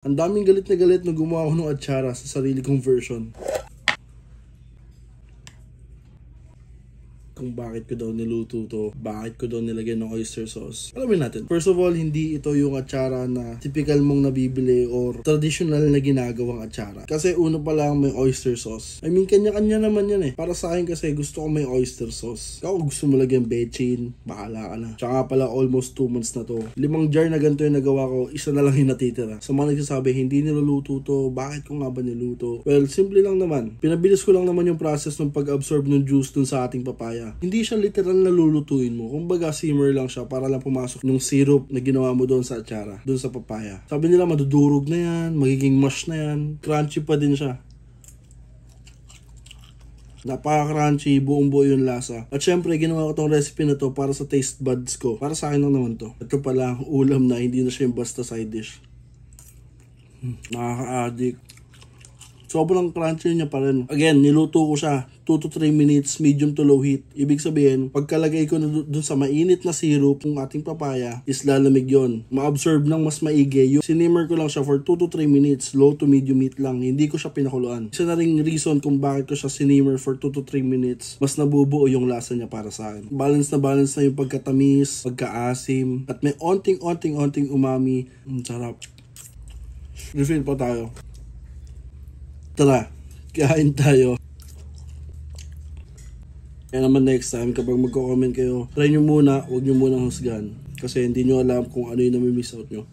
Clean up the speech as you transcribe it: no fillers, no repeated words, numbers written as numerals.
Ang daming galit na gumawa ko ng atsara sa sarili kong version. Kung bakit ko daw niluto to, bakit ko daw nilagyan ng oyster sauce. Alamin natin. First of all, hindi ito yung atsara na typical mong nabibili or traditional na ginagawang atsara. Kasi uno pa lang may oyster sauce. I mean, kanya-kanya naman yan eh. Para sa akin kasi gusto ko may oyster sauce. Kung gusto mo lagyan bechin, bahala ka na. Tsaka pala almost 2 months na to. 5 jar na ganito yung nagawa ko, isa na lang yung natitira. Sa mga nagsasabi, hindi niluluto to, bakit ko nga ba niluto? Well, simple lang naman. Pinabilis ko lang naman yung process ng pag-absorb ng juice dun sa ating papaya. Hindi siya literal na lulutuin mo. Kumbaga simmer lang siya para lang pumasok yung syrup na ginawa mo doon sa atsara, doon sa papaya. Sabi nila madudurog na yan, magiging mush na yan, crunchy pa din siya. Napaka-crunchy, buong-buo yung lasa. At syempre, ginawa ko tong recipe na to para sa taste buds ko. Para sa akin lang naman to. Ito pala ang ulam na hindi na siya yung basta side dish. Nakaka-addict. Sobrang crunchy niya pa rin. Again, niluto ko siya 2 to 3 minutes, medium to low heat. Ibig sabihin, pagkalagay ko na dun sa mainit na syrup ng ating papaya, is lalamig yun. Ma-absorb ng mas maigi. Yung sinimmer ko lang siya for 2 to 3 minutes, low to medium heat lang. Hindi ko siya pinakuluan. Isa na ring reason kung bakit ko siya sinimmer for 2 to 3 minutes, mas nabubuo yung lasa niya para sa akin. Balance na yung pagkatamis, pagkaasim, at may onting umami. Sarap. Refill pa tayo. Tara, kain tayo. Kaya naman next time, kapag magko-comment kayo, try nyo muna, huwag nyo muna husgan. Kasi hindi nyo alam kung ano yung nami-miss out nyo.